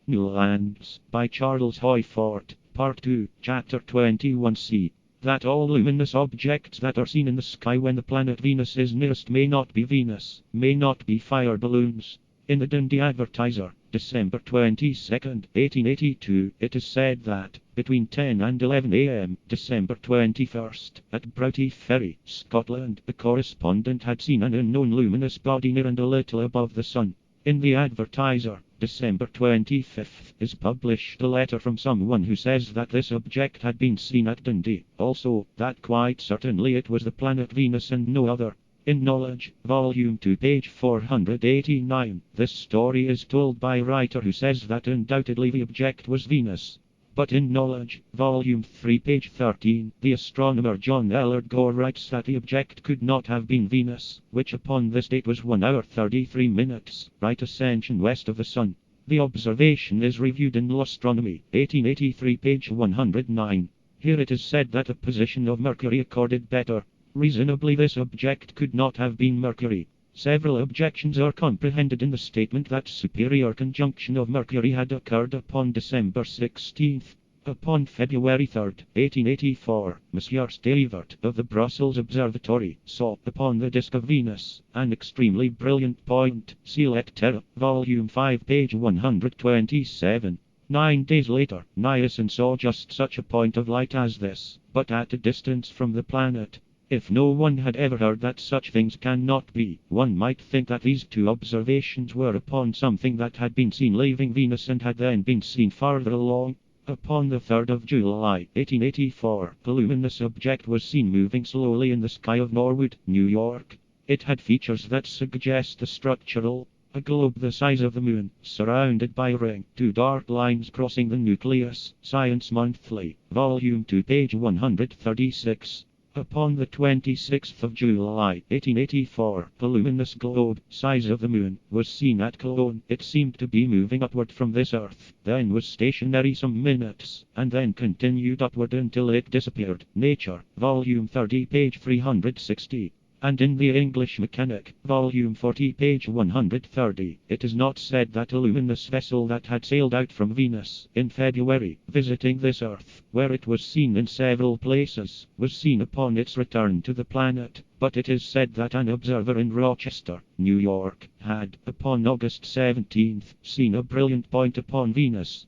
New Lands, by Charles Hoyfort, Part 2, Chapter 21c. That all luminous objects that are seen in the sky when the planet Venus is nearest may not be Venus, may not be fire balloons. In the Dundee Advertiser, December 22, 1882, it is said that, between 10 and 11 a.m., December 21st, at Broughty Ferry, Scotland, a correspondent had seen an unknown luminous body near and a little above the sun. In the Advertiser, December 25th, is published a letter from someone who says that this object had been seen at Dundee, also, that quite certainly it was the planet Venus and no other. In Knowledge, Volume 2, page 489, this story is told by a writer who says that undoubtedly the object was Venus. But in Knowledge, Volume 3, page 13, the astronomer John Ellard Gore writes that the object could not have been Venus, which upon this date was 1 hour 33 minutes, right ascension west of the Sun. The observation is reviewed in L'Astronomie, 1883, page 109. Here it is said that the position of Mercury accorded better. Reasonably this object could not have been Mercury. Several objections are comprehended in the statement that superior conjunction of Mercury had occurred upon December 16. Upon February 3, 1884, Monsieur Stevert of the Brussels Observatory saw upon the disk of Venus an extremely brilliant point, see Lecture, Volume 5, page 127. 9 days later, Nielsen saw just such a point of light as this, but at a distance from the planet. If no one had ever heard that such things cannot be, one might think that these two observations were upon something that had been seen leaving Venus and had then been seen farther along. Upon the 3rd of July, 1884, a luminous object was seen moving slowly in the sky of Norwood, New York. It had features that suggest the structural. A globe the size of the moon, surrounded by a ring, two dark lines crossing the nucleus. Science Monthly, Volume 2, page 136. Upon the 26th of July, 1884, a luminous globe, size of the moon, was seen at Cologne. It seemed to be moving upward from this Earth, then was stationary some minutes, and then continued upward until it disappeared. Nature, Volume 30, page 360. And in the English Mechanic, Volume 40, page 130, it is not said that a luminous vessel that had sailed out from Venus in February, visiting this Earth, where it was seen in several places, was seen upon its return to the planet, but it is said that an observer in Rochester, New York, had, upon August 17th, seen a brilliant point upon Venus.